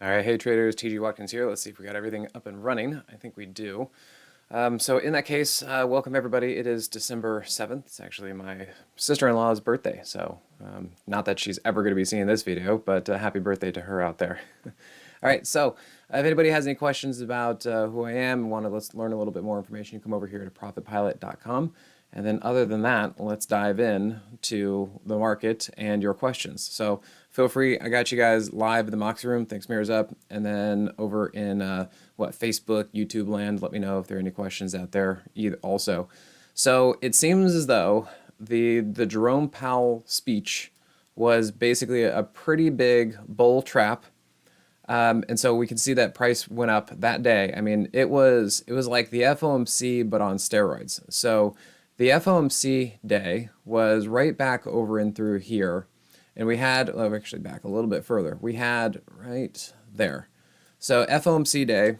All right, hey traders, TG Watkins here. Let's see if we got everything up and running. I think we do. So in that case, welcome everybody. It is December 7th. It's actually my sister-in-law's birthday. So not that she's ever going to be seeing this video, but happy birthday to her out there. All right, so if anybody has any questions about who I am and want to let's learn a little bit more information, you come over here to profitpilot.com. And then other than that, let's dive in to the market and your questions. So feel free. I got you guys live in the Moxie room. Thanks, Mirrors Up. And then over in Facebook, YouTube land, let me know if there are any questions out there either also. So it seems as though the Jerome Powell speech was basically a pretty big bull trap. And so we can see that price went up that day. I mean, it was like the FOMC, but on steroids. So the FOMC day was right back over and through here. And we had, oh, actually back a little bit further. We had right there. So FOMC day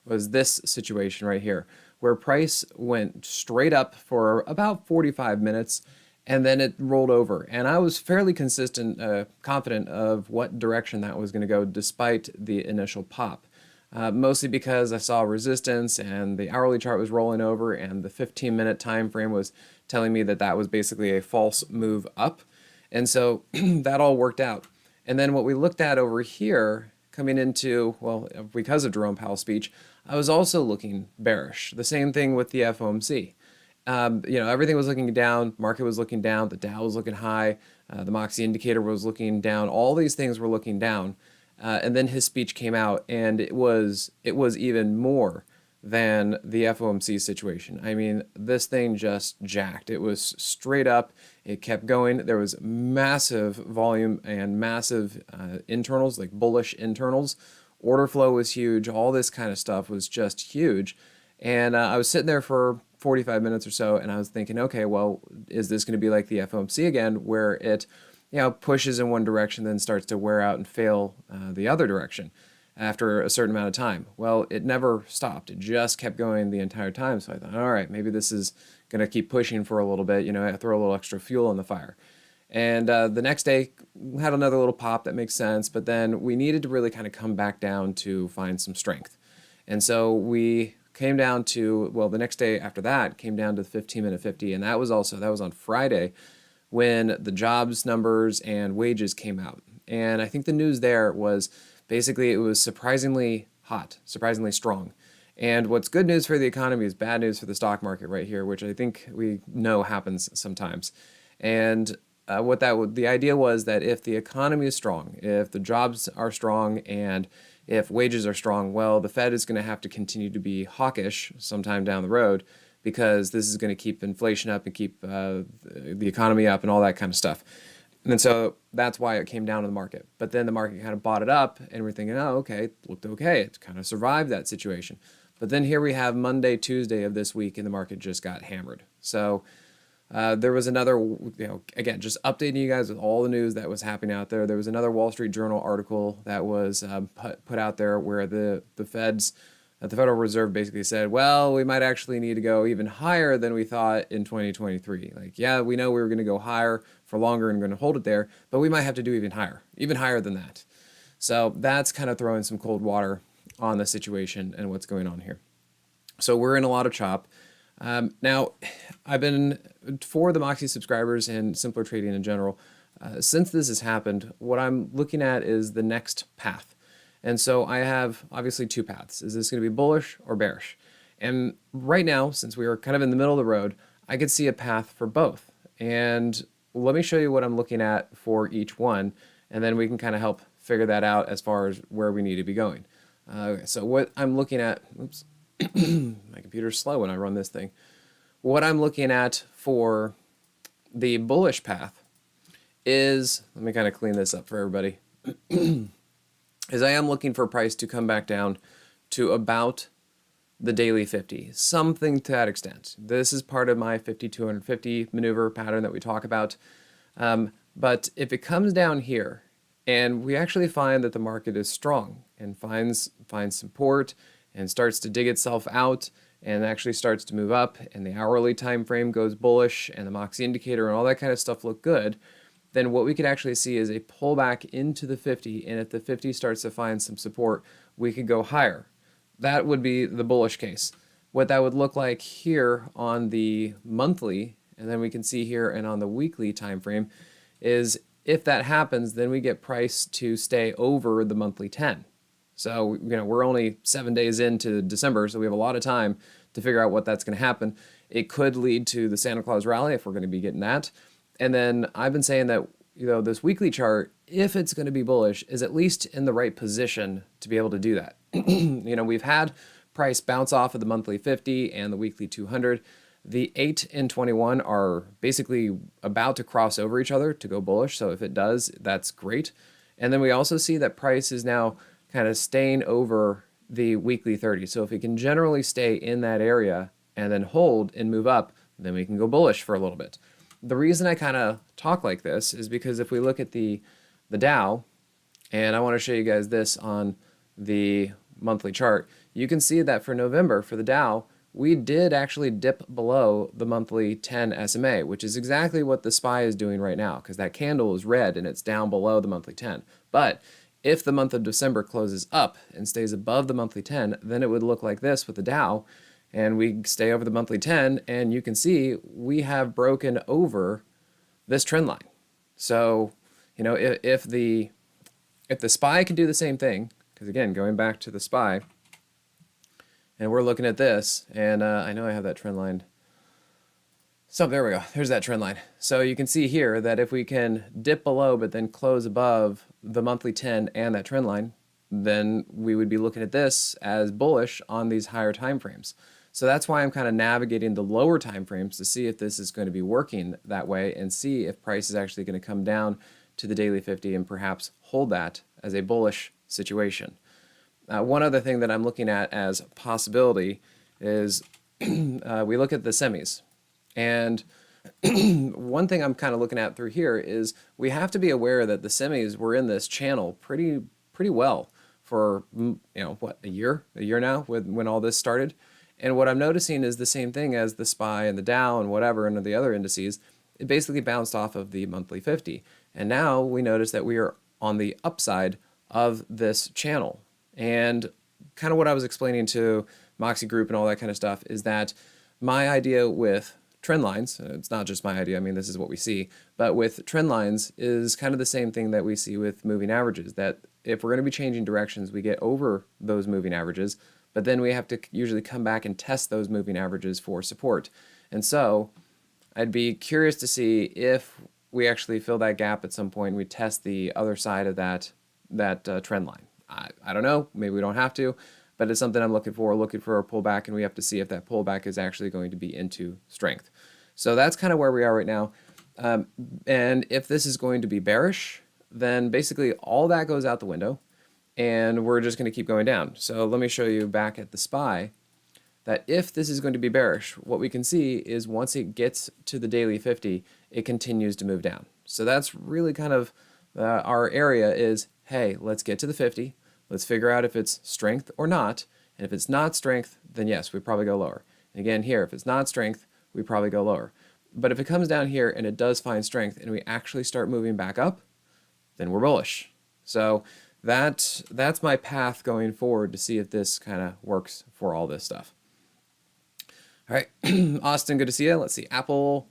was this situation right here, where price went straight up for about 45 minutes, and then it rolled over. And I was fairly consistent, confident of what direction that was going to go despite the initial pop. Mostly because I saw resistance and the hourly chart was rolling over and the 15-minute time frame was telling me that that was basically a false move up. And so that all worked out. And then what we looked at over here coming into, well, because of Jerome Powell's speech, I was also looking bearish. The same thing with the FOMC. Everything was looking down, market was looking down, the Dow was looking high, the Moxie indicator was looking down, all these things were looking down. And then his speech came out, and it was even more than the FOMC situation. I mean, this thing just jacked. It was straight up. It kept going. There was massive volume and massive internals, like bullish internals. Order flow was huge. All this kind of stuff was just huge. And I was sitting there for 45 minutes or so, and I was thinking, okay, well, is this going to be like the FOMC again, where it pushes in one direction, then starts to wear out and fail the other direction after a certain amount of time? Well, it never stopped. It just kept going the entire time. So I thought, all right, maybe this is going to keep pushing for a little bit, throw a little extra fuel on the fire. And the next day had another little pop. That makes sense. But then we needed to really kind of come back down to find some strength. And so we came down to, well, the next day after that came down to the 15-minute 50. And that was on Friday, when the jobs numbers and wages came out. And I think the news there was basically it was surprisingly hot, surprisingly strong. And what's good news for the economy is bad news for the stock market right here, which I think we know happens sometimes. And the idea was that if the economy is strong, if the jobs are strong, and if wages are strong, well, the Fed is going to have to continue to be hawkish sometime down the road, because this is going to keep inflation up and keep the economy up and all that kind of stuff. And so that's why it came down to the market. But then the market kind of bought it up, and we're thinking, oh, okay, it looked okay. It kind of survived that situation. But then here we have Monday, Tuesday of this week, and the market just got hammered. So there was another, again, just updating you guys with all the news that was happening out there. There was another Wall Street Journal article that was put out there where the Federal Reserve basically said, well, we might actually need to go even higher than we thought in 2023. Like, yeah, we know we were going to go higher for longer and going to hold it there, but we might have to do even higher than that. So that's kind of throwing some cold water on the situation and what's going on here. So we're in a lot of chop. Now, I've been, for the Moxie subscribers and simpler trading in general, since this has happened, what I'm looking at is the next path. And so I have obviously two paths. Is this going to be bullish or bearish? And right now, since we are kind of in the middle of the road, I could see a path for both. And let me show you what I'm looking at for each one, and then we can kind of help figure that out as far as where we need to be going. So what I'm looking at, oops, my computer's slow when I run this thing. What I'm looking at for the bullish path is, let me kind of clean this up for everybody, is I am looking for price to come back down to about the daily 50, something to that extent. This is part of my 50-250 maneuver pattern that we talk about. But if it comes down here, and we actually find that the market is strong and finds support and starts to dig itself out and actually starts to move up, and the hourly time frame goes bullish, and the Moxie indicator and all that kind of stuff look good, then what we could actually see is a pullback into the 50, and if the 50 starts to find some support, we could go higher. That would be the bullish case. What that would look like here on the monthly, and then we can see here and on the weekly time frame, is if that happens, then we get price to stay over the monthly 10. So, we're only 7 days into December, so we have a lot of time to figure out what that's going to happen. It could lead to the Santa Claus rally if we're going to be getting that. And then I've been saying that, this weekly chart, if it's going to be bullish, is at least in the right position to be able to do that. We've had price bounce off of the monthly 50 and the weekly 200. The 8 and 21 are basically about to cross over each other to go bullish. So if it does, that's great. And then we also see that price is now kind of staying over the weekly 30. So if it can generally stay in that area and then hold and move up, then we can go bullish for a little bit. The reason I kind of talk like this is because if we look at the Dow, and I want to show you guys this on the monthly chart, you can see that for November, for the Dow, we did actually dip below the monthly 10 SMA, which is exactly what the SPY is doing right now, because that candle is red and it's down below the monthly 10. But if the month of December closes up and stays above the monthly 10, then it would look like this with the Dow, and we stay over the monthly 10, and you can see we have broken over this trend line. So, if the SPY can do the same thing, because again, going back to the SPY, and we're looking at this, and I know I have that trend line. So there we go. There's that trend line. So you can see here that if we can dip below but then close above the monthly 10 and that trend line, then we would be looking at this as bullish on these higher time frames. So that's why I'm kind of navigating the lower time frames to see if this is going to be working that way and see if price is actually going to come down to the daily 50 and perhaps hold that as a bullish situation. One other thing that I'm looking at as possibility is we look at the semis. And one thing I'm kind of looking at through here is we have to be aware that the semis were in this channel pretty well for, a year now when all this started. And what I'm noticing is the same thing as the SPY and the Dow and whatever and the other indices. It basically bounced off of the monthly 50. And now we notice that we are on the upside of this channel. And kind of what I was explaining to Moxie Group and all that kind of stuff is that my idea with trend lines, it's not just my idea, I mean, this is what we see, but with trend lines is kind of the same thing that we see with moving averages, that if we're going to be changing directions, we get over those moving averages, but then we have to usually come back and test those moving averages for support. And so I'd be curious to see if we actually fill that gap at some point and we test the other side of that trend line. I don't know, maybe we don't have to, but it's something I'm looking for a pullback, and we have to see if that pullback is actually going to be into strength. So that's kind of where we are right now. And if this is going to be bearish, then basically all that goes out the window, and we're just going to keep going down. So let me show you back at the SPY that if this is going to be bearish, what we can see is once it gets to the daily 50, it continues to move down. So that's really kind of our area is, hey, let's get to the 50. Let's figure out if it's strength or not. And if it's not strength, then yes, we probably go lower. And again, here, if it's not strength, we probably go lower. But if it comes down here and it does find strength and we actually start moving back up, then we're bullish. So that's my path going forward to see if this kind of works for all this stuff. All right, Austin, good to see you. Let's see, Apple.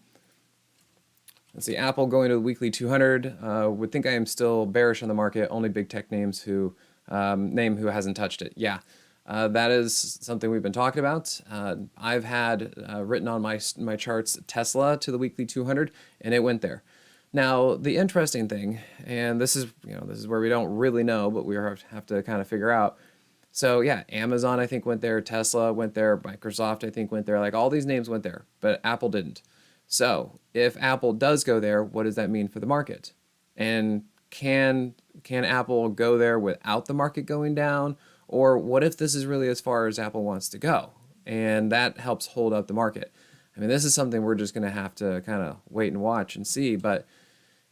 Let's see, Apple going to the weekly 200. Would think I am still bearish on the market. Only big tech names who hasn't touched it. Yeah, that is something we've been talking about. I've had written on my charts Tesla to the weekly 200, and it went there. Now the interesting thing, and this is where we don't really know, but we have to kind of figure out. So yeah, Amazon I think went there, Tesla went there, Microsoft I think went there. Like all these names went there, but Apple didn't. So if Apple does go there, what does that mean for the market? And can Apple go there without the market going down? Or what if this is really as far as Apple wants to go? And that helps hold up the market. I mean, this is something we're just going to have to kind of wait and watch and see, but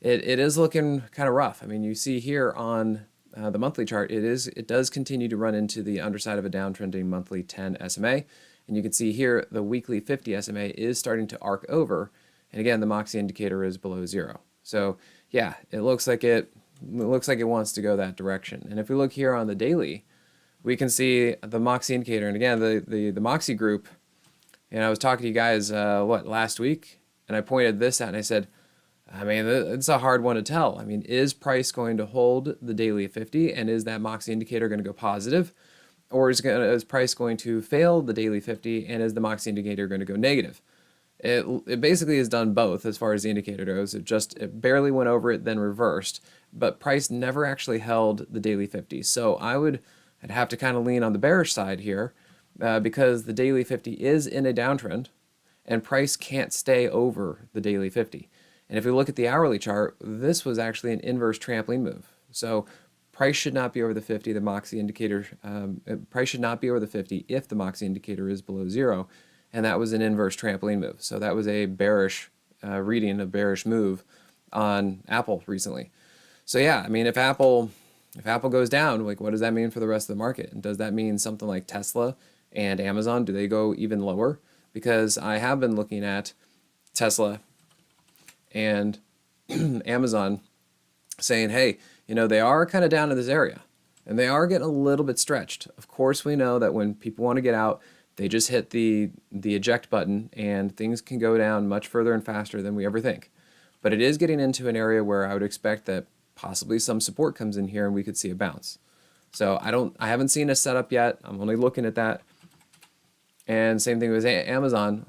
it is looking kind of rough. I mean, you see here on the monthly chart, it does continue to run into the underside of a downtrending monthly 10 SMA. And you can see here the weekly 50 SMA is starting to arc over. And again, the Moxie indicator is below zero. So yeah, it looks like it wants to go that direction. And if we look here on the daily, we can see the Moxie indicator. And again, the Moxie group, and I was talking to you guys, last week? And I pointed this out and I said, I mean, it's a hard one to tell. I mean, is price going to hold the daily at 50? And is that Moxie indicator going to go positive? Or is price going to fail the daily 50? And is the Moxie indicator going to go negative? It basically has done both as far as the indicator goes. It barely went over it, then reversed. But price never actually held the daily 50. So I'd have to kind of lean on the bearish side here because the daily 50 is in a downtrend and price can't stay over the daily 50. And if we look at the hourly chart, this was actually an inverse trampoline move. So price should not be over the 50. The Moxie indicator, price should not be over the 50 if the Moxie indicator is below zero. And that was an inverse trampoline move. So that was a bearish reading, a bearish move on Apple recently. So yeah, I mean, if Apple goes down, like what does that mean for the rest of the market? And does that mean something like Tesla and Amazon, do they go even lower? Because I have been looking at Tesla and Amazon saying, hey, you know, they are kind of down in this area and they are getting a little bit stretched. Of course, we know that when people want to get out, they just hit the eject button and things can go down much further and faster than we ever think. But it is getting into an area where I would expect that possibly some support comes in here and we could see a bounce. So I haven't seen a setup yet. I'm only looking at that. And same thing with Amazon.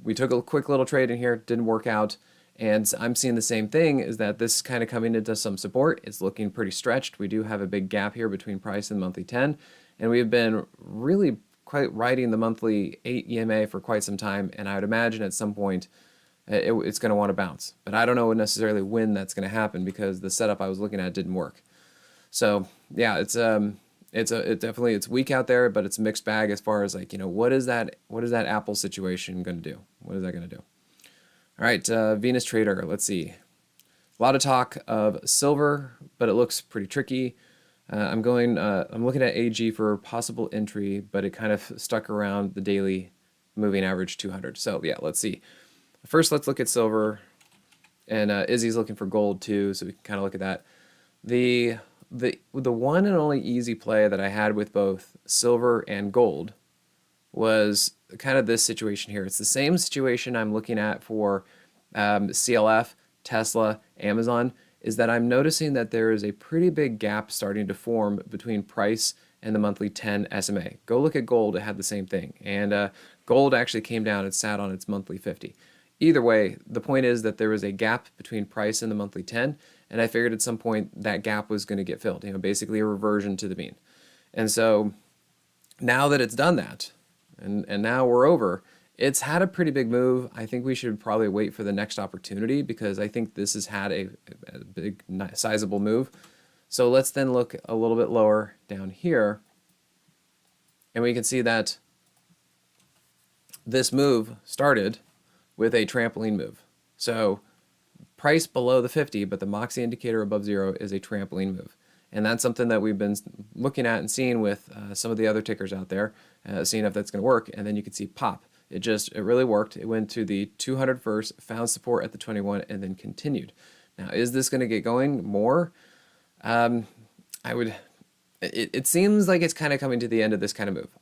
We took a quick little trade in here, didn't work out. And I'm seeing the same thing, is that this is kind of coming into some support. It's looking pretty stretched. We do have a big gap here between price and monthly 10. And we've been really quite riding the monthly 8 EMA for quite some time. And I would imagine at some point it's going to want to bounce. But I don't know necessarily when that's going to happen because the setup I was looking at didn't work. So yeah, it's definitely, it's weak out there, but it's a mixed bag as far as like, you know, what is that Apple situation going to do? What is that going to do? All right, Venus Trader, let's see. A lot of talk of silver, but it looks pretty tricky. I'm looking at AG for possible entry, but it kind of stuck around the daily moving average 200. So yeah, let's see. First, let's look at silver, and Izzy's looking for gold too, so we can kind of look at that. The one and only easy play that I had with both silver and gold was kind of this situation here. It's the same situation I'm looking at for CLF, Tesla, Amazon, is that I'm noticing that there is a pretty big gap starting to form between price and the monthly 10 SMA. Go look at gold, it had the same thing. And gold actually came down and sat on its monthly 50. Either way, the point is that there was a gap between price and the monthly 10, and I figured at some point that gap was going to get filled, you know, basically a reversion to the mean. And so now that it's done that, and now we're over, it's had a pretty big move. I think we should probably wait for the next opportunity because I think this has had a big, sizable move. So let's then look a little bit lower down here, and we can see that this move started with a trampoline move. So price below the 50, but the Moxie indicator above zero is a trampoline move. And that's something that we've been looking at and seeing with some of the other tickers out there, seeing if that's going to work. And then you can see pop. It really worked. It went to the 200 first, found support at the 21, and then continued. Now, is this going to get going more? It seems like it's kind of coming to the end of this kind of move.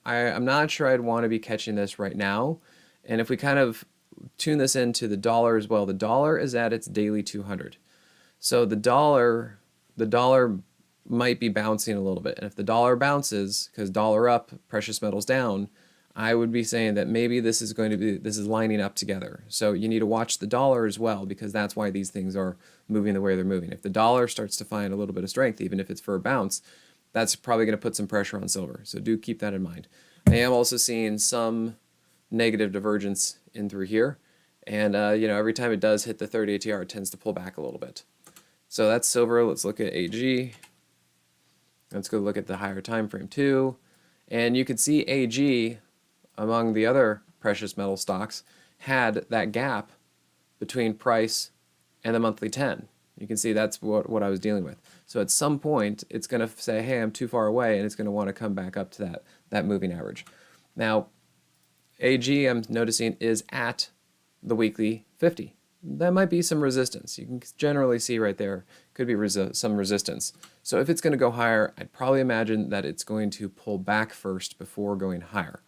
I'm not sure I'd want to be catching this right now. And if we kind of tune this into the dollar as well, the dollar is at its daily 200. So the dollar might be bouncing a little bit. And if the dollar bounces, because dollar up, precious metals down, I would be saying that maybe this is lining up together. So you need to watch the dollar as well, because that's why these things are moving the way they're moving. If the dollar starts to find a little bit of strength, even if it's for a bounce, that's probably going to put some pressure on silver. So do keep that in mind. I am also seeing some negative divergence in through here. And, you know, every time it does hit the 30 ATR, it tends to pull back a little bit. So that's silver. Let's look at AG. Let's go look at the higher time frame too. And you can see AG, among the other precious metal stocks, had that gap between price and the monthly 10. You can see that's what I was dealing with. So at some point, it's going to say, hey, I'm too far away, and it's going to want to come back up to that moving average. Now, AG, I'm noticing, is at the weekly 50. that might be some resistance. You can generally see right there, could be some resistance. So if it's going to go higher, I'd probably imagine that it's going to pull back first before going higher.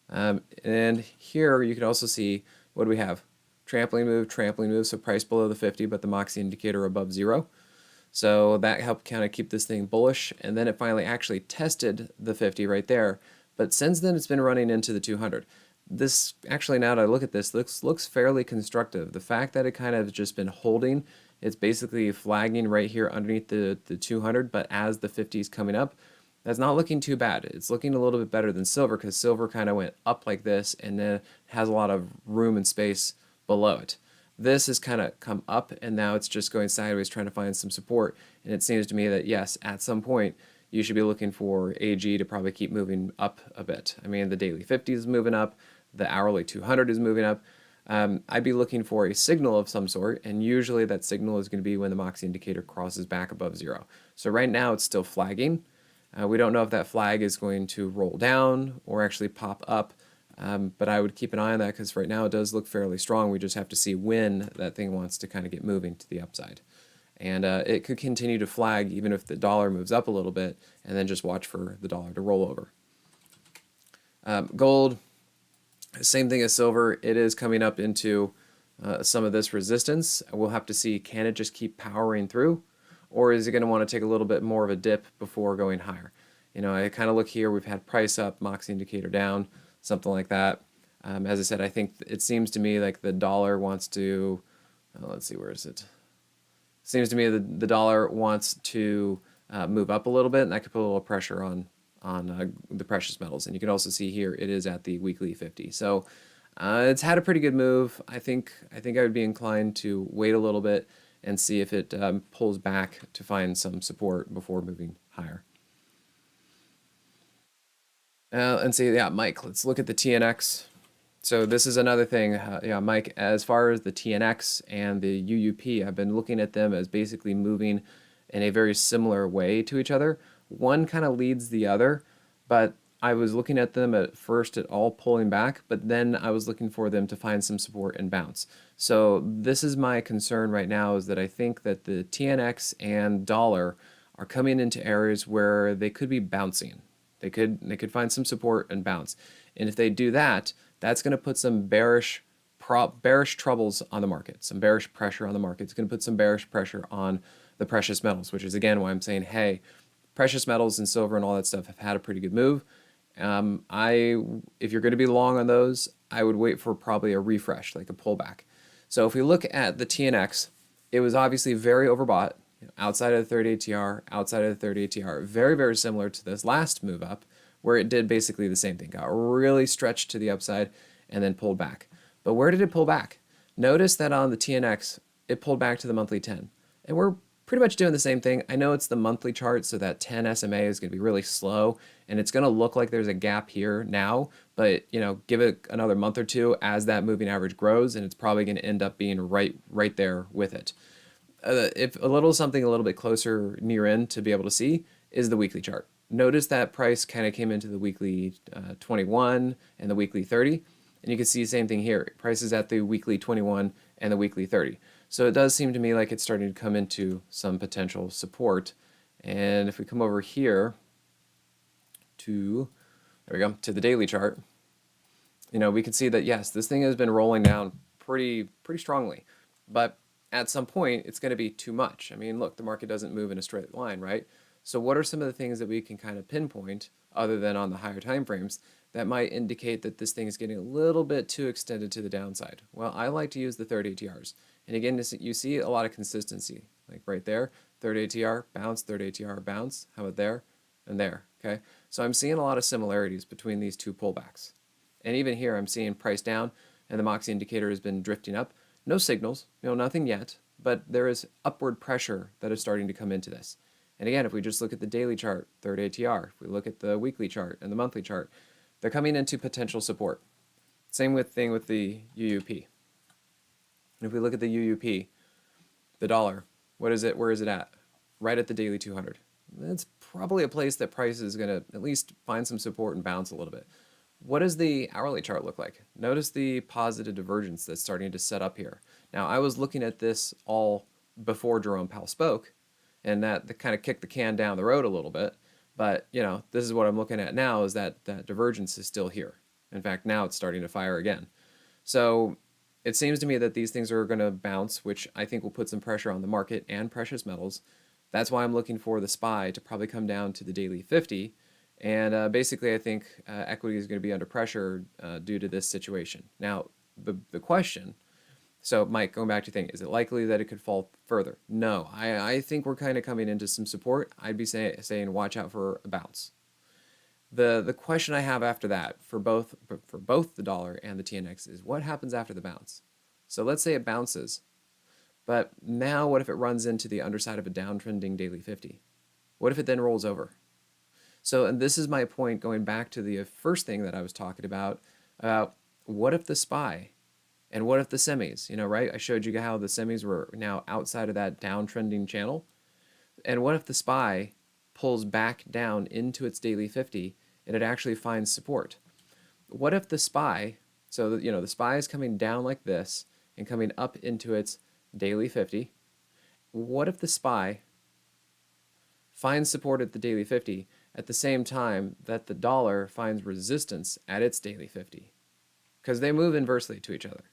And here you can also see, what do we have? Trampoline move, so price below the 50, but the Moxie indicator above 0. So that helped kind of keep this thing bullish, and then it finally actually tested the 50 right there. But since then, it's been running into the 200. This actually, now that I look at this, looks fairly constructive. The fact that it kind of just been holding, it's basically flagging right here underneath the 200, but as the 50 is coming up, that's not looking too bad. It's looking a little bit better than silver, because silver kind of went up like this and then has a lot of room and space below it. This has kind of come up, and now it's just going sideways trying to find some support. And it seems to me that, yes, at some point, you should be looking for AG to probably keep moving up a bit. I mean, the daily 50 is moving up, the hourly 200 is moving up. I'd be looking for a signal of some sort, and usually that signal is going to be when the Moxie indicator crosses back above 0. So right now it's still flagging. We don't know if that flag is going to roll down or actually pop up. But I would keep an eye on that, because right now it does look fairly strong. We just have to see when that thing wants to kind of get moving to the upside. And it could continue to flag even if the dollar moves up a little bit, and then just watch for the dollar to roll over. Gold, same thing as silver. It is coming up into some of this resistance. We'll have to see, can it just keep powering through, or is it going to want to take a little bit more of a dip before going higher? You know, I kind of look here, we've had price up, Moxie indicator down, something like that. As I said, I think it seems to me like the dollar wants to, let's see, where is it? Seems to me that the dollar wants to move up a little bit, and that could put a little pressure on the precious metals. And you can also see here it is at the weekly 50. So it's had a pretty good move. I think I would be inclined to wait a little bit and see if it pulls back to find some support before moving higher. And see, yeah, Mike, let's look at the TNX. So this is another thing, yeah, Mike, as far as the TNX and the UUP, I've been looking at them as basically moving in a very similar way to each other. One kind of leads the other, but I was looking at them at first at all pulling back, but then I was looking for them to find some support and bounce. So this is my concern right now, is that I think that the TNX and dollar are coming into areas where they could be bouncing. They could find some support and bounce. And if they do that, that's going to put some bearish troubles on the market, some bearish pressure on the market. It's going to put some bearish pressure on the precious metals, which is again why I'm saying, hey, precious metals and silver and all that stuff have had a pretty good move. If you're going to be long on those, I would wait for probably a refresh, like a pullback. So if we look at the TNX, it was obviously very overbought. Outside of the 30 ATR, outside of the 30 ATR, very, very similar to this last move up, where it did basically the same thing, got really stretched to the upside and then pulled back. But where did it pull back? Notice that on the TNX, it pulled back to the monthly 10. And we're pretty much doing the same thing. I know it's the monthly chart, so that 10 SMA is going to be really slow, and it's going to look like there's a gap here now, but give it another month or two as that moving average grows, and it's probably going to end up being right there with it. If something a little bit closer near in to be able to see is the weekly chart. Notice that price kind of came into the weekly 21 and the weekly 30, and you can see the same thing here. Price is at the weekly 21 and the weekly 30. So it does seem to me like it's starting to come into some potential support. And if we come over here to, there we go, to the daily chart, we can see that yes, this thing has been rolling down pretty strongly, but at some point, it's going to be too much. I mean, look, the market doesn't move in a straight line, right? So what are some of the things that we can kind of pinpoint, other than on the higher time frames, that might indicate that this thing is getting a little bit too extended to the downside? Well, I like to use the 30 ATRs. And again, you see a lot of consistency, like right there, 30 ATR, bounce, 30 ATR, bounce. How about there and there, okay? So I'm seeing a lot of similarities between these two pullbacks. And even here, I'm seeing price down, and the Moxie indicator has been drifting up. No signals, nothing yet, but there is upward pressure that is starting to come into this. And again, if we just look at the daily chart, 30 ATR, if we look at the weekly chart and the monthly chart, they're coming into potential support. Same thing with the UUP. And if we look at the UUP, the dollar, where is it at? Right at the daily 200. It's probably a place that price is going to at least find some support and bounce a little bit. What does the hourly chart look like? Notice the positive divergence that's starting to set up here. Now, I was looking at this all before Jerome Powell spoke, and that kind of kicked the can down the road a little bit. But, you know, this is what I'm looking at now, is that divergence is still here. In fact, now it's starting to fire again. So it seems to me that these things are going to bounce, which I think will put some pressure on the market and precious metals. That's why I'm looking for the SPY to probably come down to the daily 50. And basically, I think equity is going to be under pressure due to this situation. Now, the question, so Mike, going back to your thing, is it likely that it could fall further? No, I think we're kind of coming into some support. I'd be saying watch out for a bounce. The question I have after that for both the dollar and the TNX is what happens after the bounce. So let's say it bounces, but now what if it runs into the underside of a downtrending daily 50? What if it then rolls over? So, and this is my point going back to the first thing that I was talking about what if the SPY and what if the semis, you know, right? I showed you how the semis were now outside of that downtrending channel. And what if the SPY pulls back down into its daily 50 and it actually finds support? What if the SPY, so that, you know, the SPY is coming down like this and coming up into its daily 50. What if the SPY finds support at the daily 50 at the same time that the dollar finds resistance at its daily 50? Because they move inversely to each other.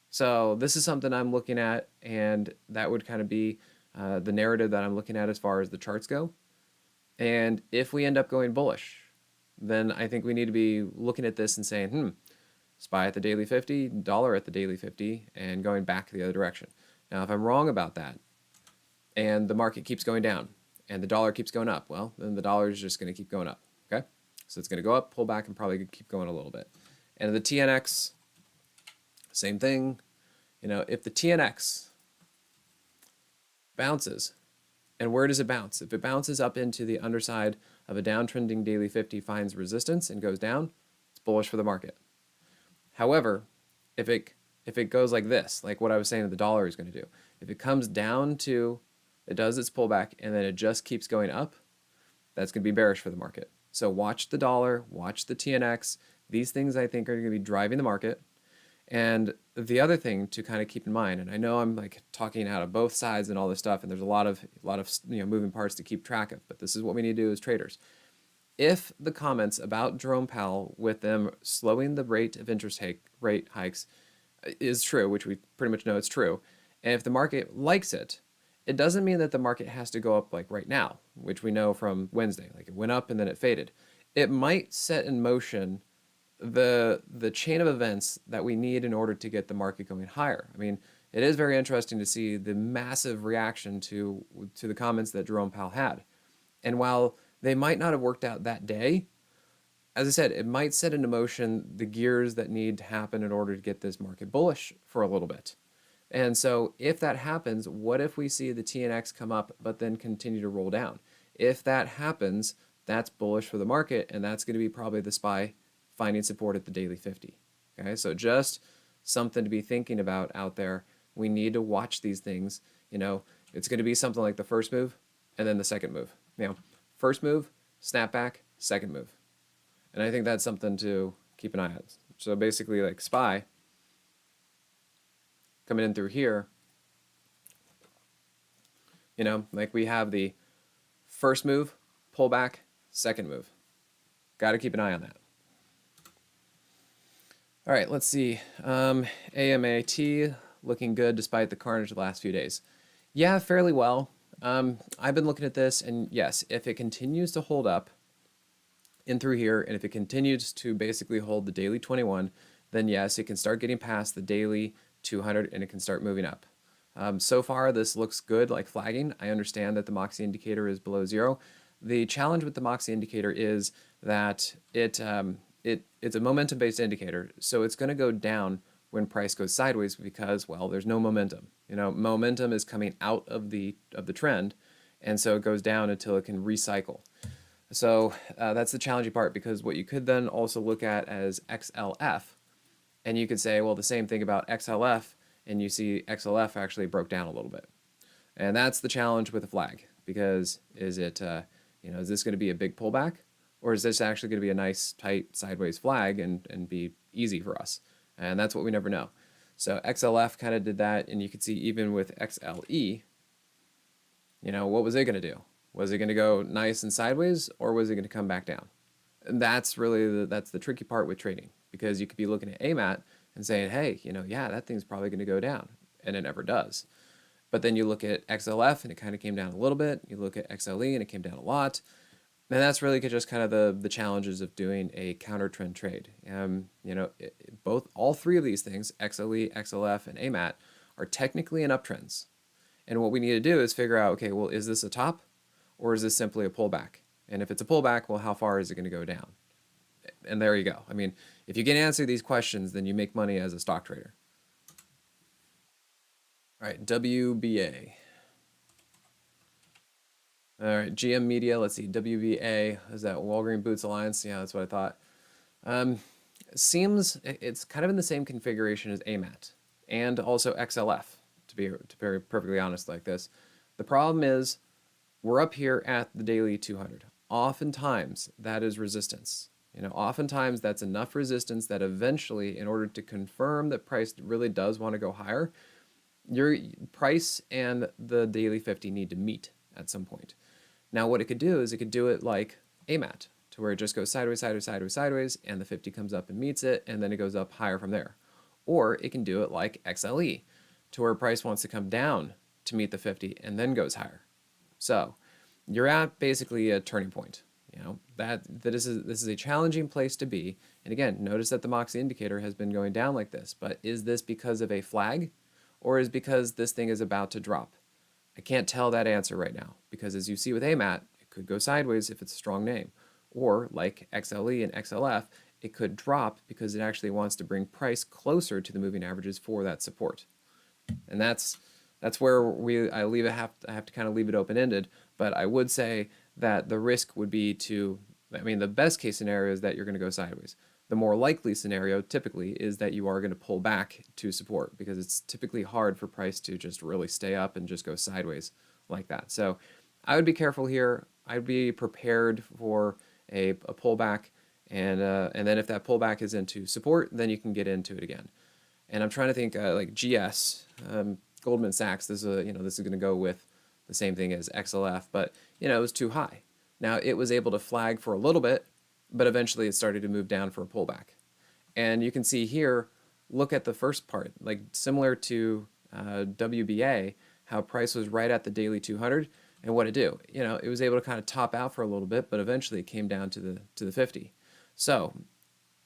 So this is something I'm looking at, and that would kind of be the narrative that I'm looking at as far as the charts go. And if we end up going bullish, then I think we need to be looking at this and saying, SPY at the daily 50, dollar at the daily 50, and going back the other direction. Now, if I'm wrong about that, and the market keeps going down, and the dollar keeps going up, well, then the dollar is just going to keep going up, okay? So it's going to go up, pull back, and probably keep going a little bit. And the TNX, same thing. You know, if the TNX bounces, and where does it bounce? If it bounces up into the underside of a downtrending daily 50, finds resistance and goes down, it's bullish for the market. However, if it goes like this, like what I was saying that the dollar is going to do, if it comes down to, it does its pullback, and then it just keeps going up, that's going to be bearish for the market. So watch the dollar, watch the TNX. These things I think are going to be driving the market. And the other thing to kind of keep in mind, and I know I'm like talking out of both sides and all this stuff, and there's a lot of you know, moving parts to keep track of, but this is what we need to do as traders. If the comments about Jerome Powell with them slowing the rate of interest rate hikes is true, which we pretty much know it's true, and if the market likes it, it doesn't mean that the market has to go up like right now, which we know from Wednesday, like it went up and then it faded. It might set in motion the chain of events that we need in order to get the market going higher. I mean, it is very interesting to see the massive reaction to the comments that Jerome Powell had. And while they might not have worked out that day, as I said, it might set into motion the gears that need to happen in order to get this market bullish for a little bit. And so if that happens, what if we see the TNX come up but then continue to roll down? If that happens, that's bullish for the market, and that's going to be probably the SPY finding support at the daily 50. Okay, so just something to be thinking about out there. We need to watch these things. You know, it's going to be something like the first move and then the second move. You know, first move, snapback, second move. And I think that's something to keep an eye on. So basically, like SPY coming in through here, you know, like we have the first move, pullback, second move. Got to keep an eye on that. All right, let's see. AMAT looking good despite the carnage the last few days. Yeah, fairly well. I've been looking at this, and yes, if it continues to hold up in through here, and if it continues to basically hold the daily 21, then yes, it can start getting past the daily 200 and it can start moving up. So far, this looks good, like flagging. I understand that the Moxie indicator is below zero. The challenge with the Moxie indicator is that it's a momentum-based indicator, so it's going to go down when price goes sideways because, well, there's no momentum. You know, momentum is coming out of the trend, and so it goes down until it can recycle. So that's the challenging part, because what you could then also look at as XLF, and you could say, well, the same thing about XLF, and you see XLF actually broke down a little bit. And that's the challenge with a flag, because is it, you know, is this going to be a big pullback? Or is this actually going to be a nice, tight, sideways flag and be easy for us? And that's what we never know. So XLF kind of did that, and you could see even with XLE, you know, what was it going to do? Was it going to go nice and sideways, or was it going to come back down? And that's really that's the tricky part with trading, because you could be looking at AMAT and saying, hey, you know, yeah, that thing's probably going to go down, and it never does. But then you look at XLF and it kind of came down a little bit. You look at XLE and it came down a lot. And that's really just kind of the challenges of doing a counter trend trade. You know, all three of these things, XLE, XLF, and AMAT, are technically in uptrends. And what we need to do is figure out, okay, well, is this a top or is this simply a pullback? And if it's a pullback, well, how far is it going to go down? And there you go. I mean, if you can answer these questions, then you make money as a stock trader. All right, WBA. All right, GM Media. Let's see, WBA. Is that Walgreen Boots Alliance? Yeah, that's what I thought. Seems it's kind of in the same configuration as AMAT and also XLF, to be perfectly honest like this. The problem is we're up here at the daily 200. Oftentimes that is resistance. You know, oftentimes that's enough resistance that eventually, in order to confirm that price really does want to go higher, your price and the daily 50 need to meet at some point. Now what it could do is it could do it like AMAT, to where it just goes sideways, sideways, sideways, sideways, and the 50 comes up and meets it, and then it goes up higher from there. Or it can do it like XLE, to where price wants to come down to meet the 50 and then goes higher. So you're at basically a turning point. You know, this is a challenging place to be. And again, notice that the Moxie indicator has been going down like this, but is this because of a flag, or is because this thing is about to drop? I can't tell that answer right now, because as you see with AMAT, it could go sideways if it's a strong name. Or like XLE and XLF, it could drop because it actually wants to bring price closer to the moving averages for that support. And that's where I have to kind of leave it open-ended, but I would say that the risk would be the best case scenario is that you're going to go sideways. The more likely scenario typically is that you are going to pull back to support, because it's typically hard for price to just really stay up and just go sideways like that. So I would be careful here. I'd be prepared for a pullback, and then if that pullback is into support, then you can get into it again. And I'm trying to think like GS, Goldman Sachs. This is going to go with the same thing as XLF, but it was too high. Now it was able to flag for a little bit, but eventually it started to move down for a pullback. And you can see here, look at the first part, like similar to WBA, how price was right at the daily 200, and what it do. It was able to kind of top out for a little bit, but eventually it came down to the 50. So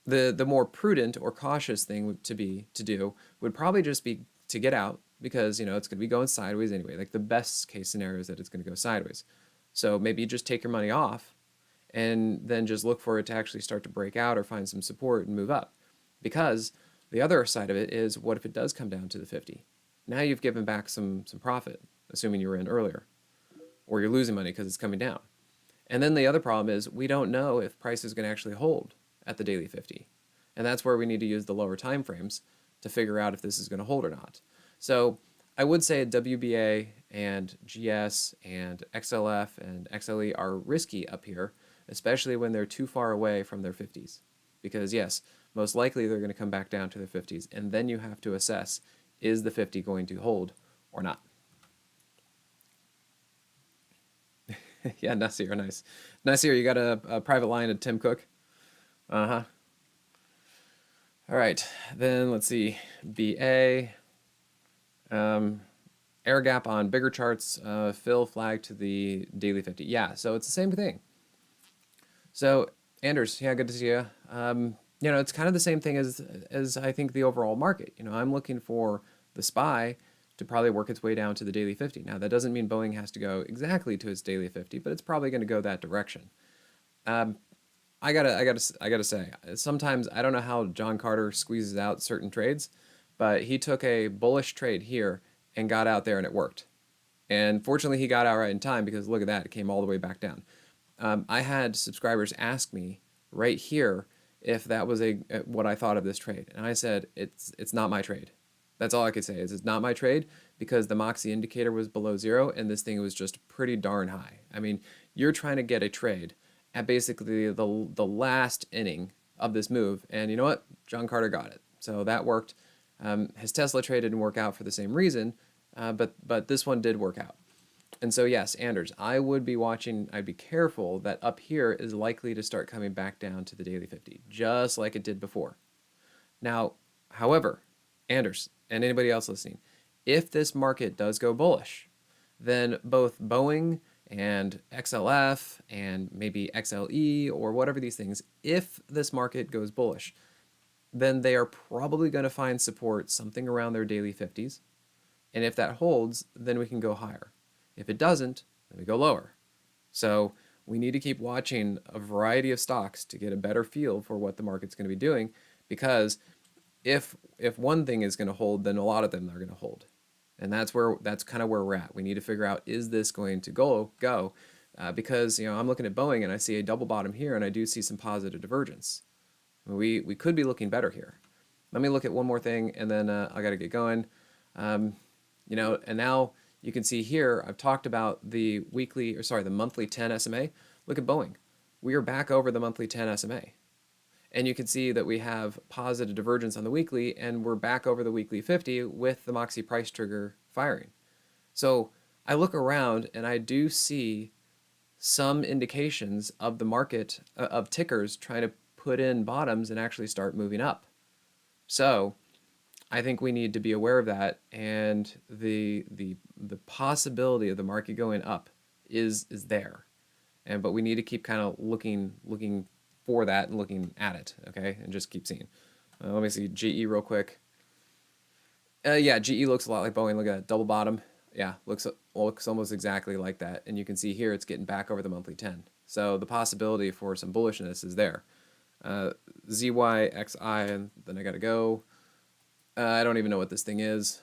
the more prudent or cautious thing to do would probably just be to get out, because it's going to be going sideways anyway. Like the best case scenario is that it's going to go sideways. So maybe you just take your money off and then just look for it to actually start to break out or find some support and move up. Because the other side of it is, what if it does come down to the 50? Now you've given back some profit, assuming you were in earlier, or you're losing money because it's coming down. And then the other problem is, we don't know if price is going to actually hold at the daily 50. And that's where we need to use the lower time frames to figure out if this is going to hold or not. So I would say WBA and GS and XLF and XLE are risky up here, especially when they're too far away from their 50s. Because yes, most likely they're going to come back down to their 50s, and then you have to assess, is the 50 going to hold or not? Yeah, Nasir, nice. Nasir, you got a private line to Tim Cook? Uh-huh. All right, then let's see, BA. Air gap on bigger charts, fill flag to the daily 50. Yeah, so it's the same thing. So Anders, yeah, good to see you. It's kind of the same thing as I think the overall market. I'm looking for the SPY to probably work its way down to the daily 50. Now that doesn't mean Boeing has to go exactly to its daily 50, but it's probably going to go that direction. I gotta say, sometimes I don't know how John Carter squeezes out certain trades, but he took a bullish trade here and got out there and it worked. And fortunately he got out right in time, because look at that, it came all the way back down. I had subscribers ask me right here if that was what I thought of this trade. And I said, it's not my trade. That's all I could say, is it's not my trade, because the Moxie indicator was below zero and this thing was just pretty darn high. I mean, you're trying to get a trade at basically the last inning of this move, and you know what? John Carter got it. So that worked. His Tesla trade didn't work out for the same reason, but this one did work out. And so yes, Anders, I would be watching, I'd be careful that up here is likely to start coming back down to the daily 50, just like it did before. Now, however, Anders, and anybody else listening, if this market does go bullish, then both Boeing and XLF and maybe XLE or whatever these things, if this market goes bullish, then they are probably going to find support something around their daily 50s. And if that holds, then we can go higher. If it doesn't, then we go lower. So we need to keep watching a variety of stocks to get a better feel for what the market's going to be doing, because if one thing is going to hold, then a lot of them are going to hold. And that's kind of where we're at. We need to figure out, is this going to go? Because I'm looking at Boeing and I see a double bottom here, and I do see some positive divergence. We could be looking better here. Let me look at one more thing, and then I got to get going. And now you can see here, I've talked about the monthly 10 SMA. Look at Boeing. We are back over the monthly 10 SMA. And you can see that we have positive divergence on the weekly, and we're back over the weekly 50 with the Moxie price trigger firing. So I look around and I do see some indications of the market, of tickers trying to put in bottoms and actually start moving up. So I think we need to be aware of that, and the possibility of the market going up is there, but we need to keep kind of looking for that and looking at it, okay, and just keep seeing. Let me see GE real quick. Yeah, GE looks a lot like Boeing. Look at that double bottom. Yeah, looks almost exactly like that, and you can see here it's getting back over the monthly 10. So the possibility for some bullishness is there. ZYXI, and then I gotta go. I don't even know what this thing is.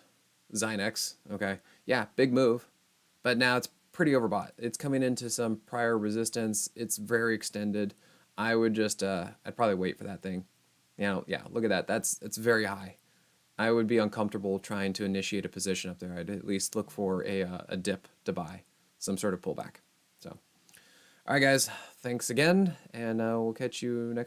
Zynex, okay. Yeah, big move, but now it's pretty overbought. It's coming into some prior resistance. It's very extended. I would just, I'd probably wait for that thing. Yeah, look at that. It's very high. I would be uncomfortable trying to initiate a position up there. I'd at least look for a dip to buy, some sort of pullback. So, all right, guys, thanks again, and we'll catch you next